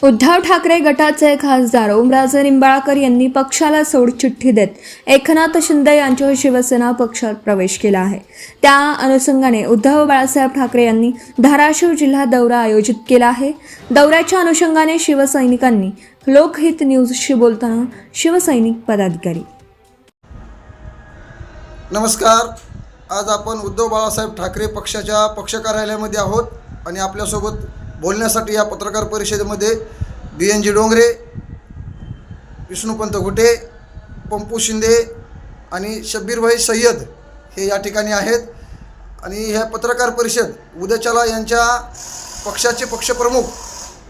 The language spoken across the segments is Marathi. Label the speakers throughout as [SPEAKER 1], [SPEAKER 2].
[SPEAKER 1] उद्धव ठाकरे गटाचे खासदार ओमराजे निंबाळकर यांनी पक्षाला सोडचिठ्ठी देत एकनाथ शिंदे यांच्या शिवसेना पक्षात प्रवेश केला आहे। त्या अनुषंगाने उद्धव बाळासाहेब ठाकरे यांनी धाराशिव जिल्हा दौरा आयोजित केला आहे। दौऱ्याच्या अनुषंगाने शिवसैनिकांनी लोकहित न्यूजशी बोलताना शिवसैनिक पदाधिकारी।
[SPEAKER 2] नमस्कार, आज आपण उद्धव बाळासाहेब ठाकरे पक्षाच्या पक्ष कार्यालयामध्ये आहोत आणि आपल्यासोबत बोलण्यासाठी या पत्रकार परिषदेमध्ये BNG डोंगरे, विष्णुपंत घुटे, पंपू शिंदे आणि शब्बीरभाई सय्यद हे या ठिकाणी आहेत। आणि ह्या पत्रकार परिषद उद्याच्याला यांच्या पक्षाचे पक्षप्रमुख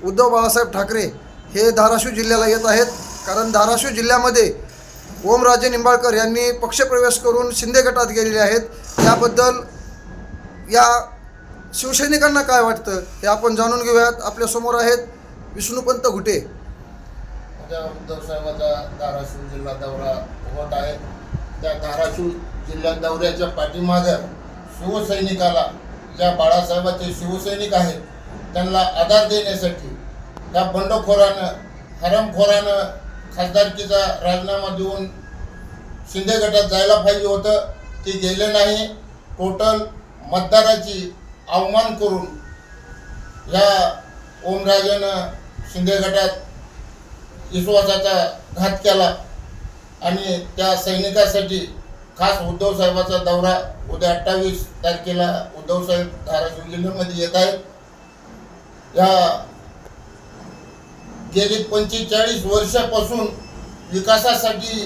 [SPEAKER 2] उद्धव बाळासाहेब ठाकरे हे धाराशिव जिल्ह्याला येत आहेत, कारण धाराशिव जिल्ह्यामध्ये ओमराजे निंबाळकर यांनी पक्षप्रवेश करून शिंदे गटात गेलेले आहेत। याबद्दल या शिवसैनिकांना काय वाटतं हे आपण जाणून घेऊयात। आपल्यासमोर आहेत विष्णुपंत घुटे।
[SPEAKER 3] उद्या उद्धव साहेबांचा धाराशिव जिल्हा दौरा होत आहे। त्या धाराशिव जिल्हा दौऱ्याच्या पाठीमागं शिवसैनिकाला, ज्या बाळासाहेबांचे शिवसैनिक आहेत त्यांना आधार देण्यासाठी त्या बंडखोरानं, हरामखोरानं खासदारकीचा राजीनामा देऊन शिंदे गटात जायला पाहिजे होतं, ते गेले नाही। टोटल मतदाराची अवमान करून ह्या ओमराजेनं शिंदे गटात विश्वासाचा घात केला आणि त्या सैनिकासाठी खास उद्धव साहेबांचा दौरा उद्या 28 तारखेला उद्धव साहेब धाराशिव जिल्ह्यामध्ये येत आहेत। या गेली 45 वर्षापासून विकासासाठी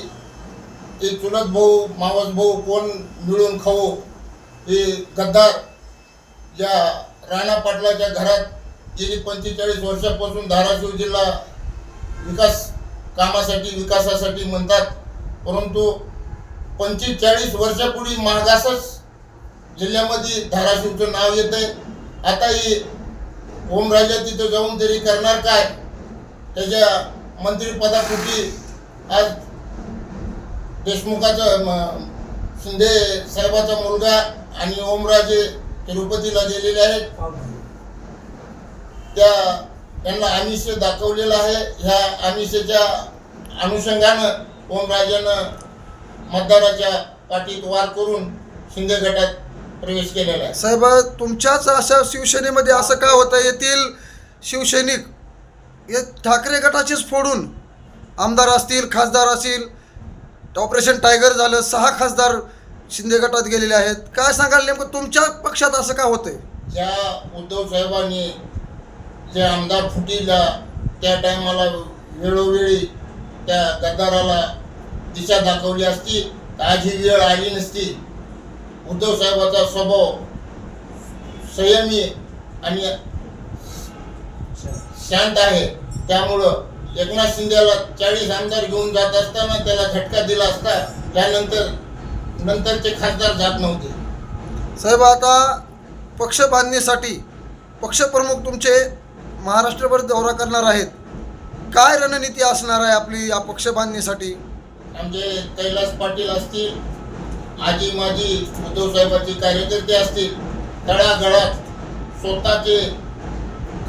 [SPEAKER 3] ते चुलत भाऊ, मावस भाऊ कोण मिळून खाऊ, हे गद्दार ज्या राणा पाटलाच्या घरात गेली 45 वर्षापासून धाराशिव जिल्हा विकास कामासाठी, विकासासाठी म्हणतात, परंतु 45 वर्षापूर्वी मागासच जिल्ह्यामध्ये धाराशिवचं नाव येत आहे। आता ही ओमराजे तिथं जाऊन तरी करणार काय? त्याच्या मंत्रिपदापोटी आज देशमुखाचा, शिंदे साहेबाचा मुलगा आणि ओमराजे तिरुपतीला गेलेले आहेत। त्यांना आमिष दाखवलेलं आहे। ह्या आमिषाच्या अनुषंगानं ओमराजेनं मतदाराच्या पाठीत वार करून शिंदे गटात प्रवेश केलेला आहे।
[SPEAKER 2] साहेब, तुमच्याच अशा शिवसेनेमध्ये असं का होतं? येथील शिवसैनिक हे ठाकरे गटाचेच फोडून आमदार असतील, खासदार असतील, ऑपरेशन टायगर झालं, 6 खासदार शिंदे गटात गेलेले आहेत। काय सांगाल नेमकं तुमच्या पक्षात असं का होतंय?
[SPEAKER 3] ज्या उद्धव साहेबांनी ज्या आमदार फुटीला त्या टायमाला वेळोवेळी त्या गद्दाराला दिशा दाखवली असती तर आज ही वेळ आली नसती। उद्धव साहेबांचा स्वभाव संयमी आणि शांत आहे, त्यामुळं एकनाथ शिंदेला 40 आमदार घेऊन जात असताना त्याला झटका दिला असता, त्यानंतरचे खासदार जात नव्हते।
[SPEAKER 2] साहेब, आता पक्ष बांधणीसाठी पक्षप्रमुख तुमचे महाराष्ट्रभर दौरा करणार आहेत, काय रणनीती असणार आहे आपली या पक्ष बांधणीसाठी?
[SPEAKER 3] आमचे कैलास पाटील असतील, आजी माजी उद्धव साहेबांचे कार्यकर्ते असतील, तळागाळात स्वतःचे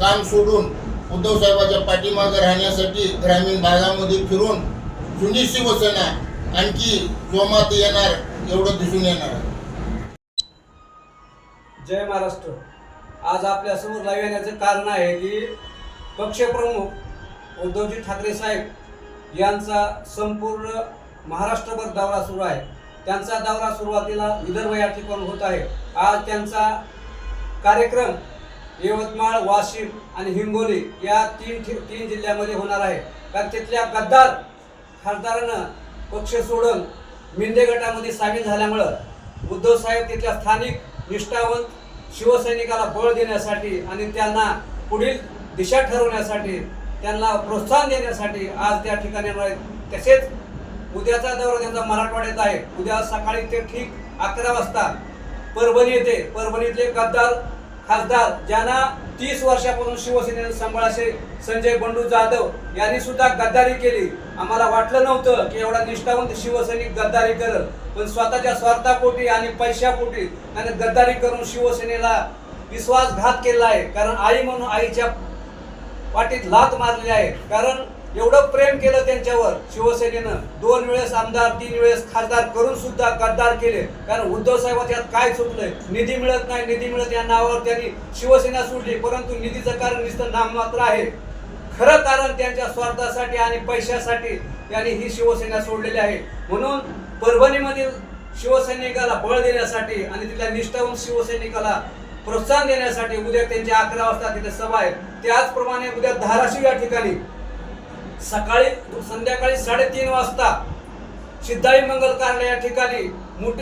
[SPEAKER 3] काम सोडून उद्धव साहेबांच्या पाठीमागे राहण्यासाठी ग्रामीण भागामध्ये फिरून जुनी शिवसेना आणखी जोमात येणार एवढं दिसून येणार आहे।
[SPEAKER 4] जय महाराष्ट्र। आज आपल्यासमोर लाईव्ह येण्याचं कारण आहे की पक्षप्रमुख उद्धवजी ठाकरे साहेब यांचा संपूर्ण महाराष्ट्रभर दौरा सुरू आहे। त्यांचा दौरा सुरुवातीला विदर्भ या ठिकाणी होत आहे। आज त्यांचा कार्यक्रम यवतमाळ, वाशिम आणि हिंगोली या तीन जिल्ह्यामध्ये होणार आहे। कारण तिथल्या गद्दार खासदारानं पक्ष सोडून शिंदे गटामध्ये सामील झाल्यामुळं उद्धव साहेब तिथल्या स्थानिक निष्ठावंत शिवसैनिकाला बळ देण्यासाठी आणि त्यांना पुढील दिशा ठरवण्यासाठी, त्यांना प्रोत्साहन देण्यासाठी आज त्या ठिकाणी येणार आहेत। तसेच उद्याचा दौरा त्यांचा मराठवाड्यात आहे। उद्या सकाळी ते ठीक 11 वाजता परभणी येते। परभणीतले गद्दार खासदार ज्यांना 30 वर्षापासून शिवसेनेने सांभाळासे संजय बंडू जाधव यांनी सुद्धा गद्दारी केली। आम्हाला वाटलं नव्हतं की एवढा निष्ठावंत शिवसैनिक गद्दारी करल, पण स्वतःच्या स्वार्थापोटी आणि पैशापोटी त्याने गद्दारी करून शिवसेनेला विश्वासघात केला आहे। कारण आई म्हणून आईच्या पाठीत लात मारलेली आहे. कारण एवढं प्रेम केलं त्यांच्यावर शिवसेनेनं. 2 वेळेस आमदार, 3 वेळेस खासदार करून सुद्धा गद्दार केले. कारण उद्धव साहेबांच्या यात काय चुकलंय? निधी मिळत नाही, निधी मिळत या नावावर त्यांनी शिवसेना सोडली. परंतु निधीचं कारण नुसतं नाममात्र आहे. खरं कारण त्यांच्या स्वार्थासाठी आणि पैशासाठी त्यांनी ही शिवसेना सोडलेली आहे. म्हणून परभणीमधील शिवसैनिकाला बळ देण्यासाठी आणि तिथल्या निष्ठावंत शिवसैनिकाला प्रोत्साहन देण्यासाठी उद्या त्यांची 11 वाजता तिथे सभा आहे. त्याचप्रमाणे उद्या धाराशिव या ठिकाणी संध्याकाळी 3:30 वाजता सिद्धाई मंगल कार्यालय या ठिकाणी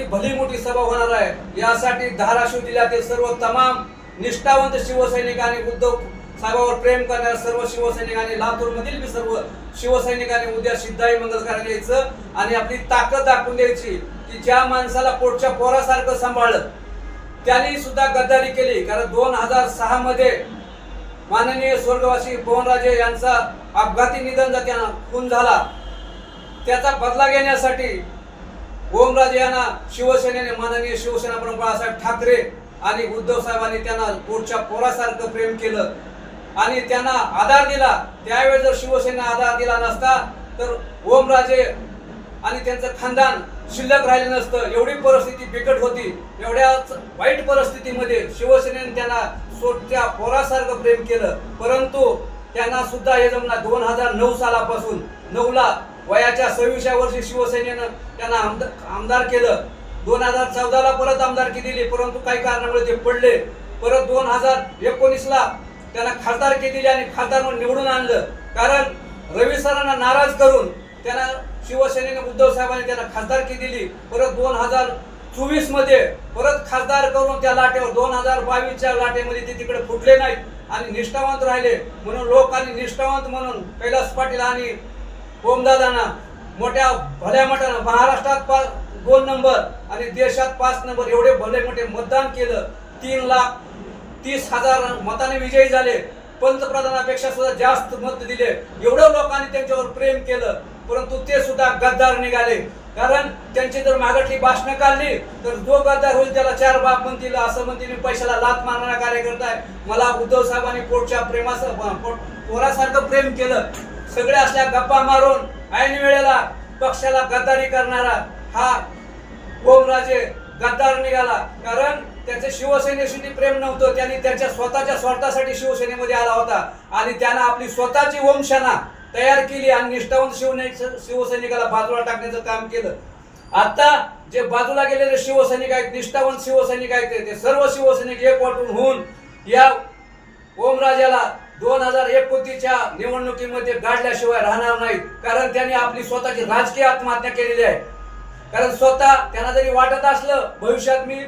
[SPEAKER 4] भली मोठी सभा होणार आहे. यासाठी धाराशिव जिल्ह्यातील सर्व तमाम निष्ठावंत शिवसैनिकांनी, उद्धव साहेबांवर प्रेम करणाऱ्या सर्व शिवसैनिकांनी, लातूरमधील बी सर्व शिवसैनिकांनी उद्या सिद्धाई मंगल कार्यालय यायचं आणि आपली ताकद दाखवून द्यायची की ज्या माणसाला पोटच्या पोरासारखं सांभाळलं त्यांनी सुद्धा गद्दारी केली. कारण 2006 मध्ये माननीय स्वर्गवासी पवनराजे यांचा अपघाती निधन त्यांना खून झाला. त्याचा बदला घेण्यासाठी ओमराजे यांना शिवसेनेने, माननीय शिवसेना प्रमुख बाळासाहेब ठाकरे आणि उद्धव साहेबांनी त्यांना पोटच्या पोरासारखं प्रेम केलं आणि त्यांना आधार दिला. त्यावेळेस जर शिवसेना आधार दिला नसता तर ओमराजे आणि त्यांचं खानदान शिल्लक राहिलं नसतं. एवढी परिस्थिती बिकट होती. एवढ्या वाईट परिस्थितीमध्ये शिवसेनेने त्यांना सोटच्या पोरासारखं प्रेम केलं. परंतु त्यांना सुद्धा हे जमणार. 2009 सालापासून 9ला वयाच्या 26व्या वर्षी शिवसेनेनं त्यांना आमदार केलं. 2014ला परत आमदारकी दिली, परंतु काही कारणामुळे ते पडले. परत 2019ला त्यांना खासदारकी दिली आणि खासदार म्हणून निवडून आणलं. कारण रवी सरांना नाराज करून त्यांना शिवसेनेने, उद्धव साहेबांनी त्यांना खासदारकी दिली. परत 2024 मध्ये परत खासदार करून त्या लाटेवर 2022च्या लाटेमध्ये ते तिकडे फुटले नाहीत आणि निष्ठावंत राहिले. म्हणून लोकांनी निष्ठावंत म्हणून कैलास पाटील आणि ओमदादांना मोठ्या भल्या मोठ्या महाराष्ट्रात 2 नंबर आणि देशात 5 नंबर एवढे भले मोठे मतदान केलं. 3,30,000 मताने विजयी झाले. पंतप्रधानापेक्षा सुद्धा जास्त मत दिले. एवढं लोकांनी त्यांच्यावर प्रेम केलं. परंतु ते सुद्धा गद्दार निघाले. कारण त्यांची जर मागटली भाषणं काढली तर जो गद्दार होईल त्याला 4 बाप म्हणतील, असं म्हणतील. पैशाला लात मारणारा कार्यकर्ता आहे. मला उद्धव साहेबांनी पोटच्या पोरासारखं प्रेम केलं. सगळे असल्या गप्पा मारून ऐन वेळेला पक्षाला गद्दारी करणारा हा ओमराजे गद्दार निघाला. कारण त्याचे शिवसेनेशी प्रेम नव्हतं. त्यांनी त्याच्या स्वतःच्या स्वार्थासाठी शिवसेनेमध्ये आला होता आणि त्यानं आपली स्वतःची वंशना तयार केली आणि निष्ठावंत शिवसैनिकाला बाजूला टाकण्याचं काम केलं. आता जे बाजूला गेलेले शिवसैनिक आहेत, निष्ठावंत शिवसैनिक आहेत, ते सर्व शिवसैनिक एकवटून होऊन या ओमराजाला 2029च्या निवडणुकीमध्ये गाडल्याशिवाय राहणार नाहीत. कारण त्यांनी आपली स्वतःची राजकीय आत्महत्या केलेली आहे. कारण स्वतः त्यांना जरी वाटत असलं भविष्यात मी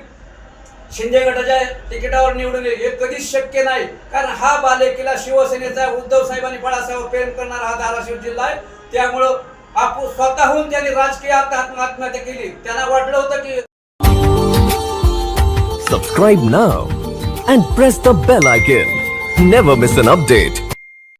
[SPEAKER 4] शिंदे गटाच्या तिकिटावर निवडून येईल, हे कधीच शक्य नाही. कारण हा बालेकिल्ला शिवसेनेचा, उद्धव साहेबांनी बाळासाहेब प्रेम करणारा हा धाराशिव जिल्हा आहे. त्यामुळं आपण स्वतःहून त्यांनी राजकीय आत्महत्या केली. त्यांना वाटलं होतं की
[SPEAKER 5] Subscribe now and press the bell icon. Never miss an update.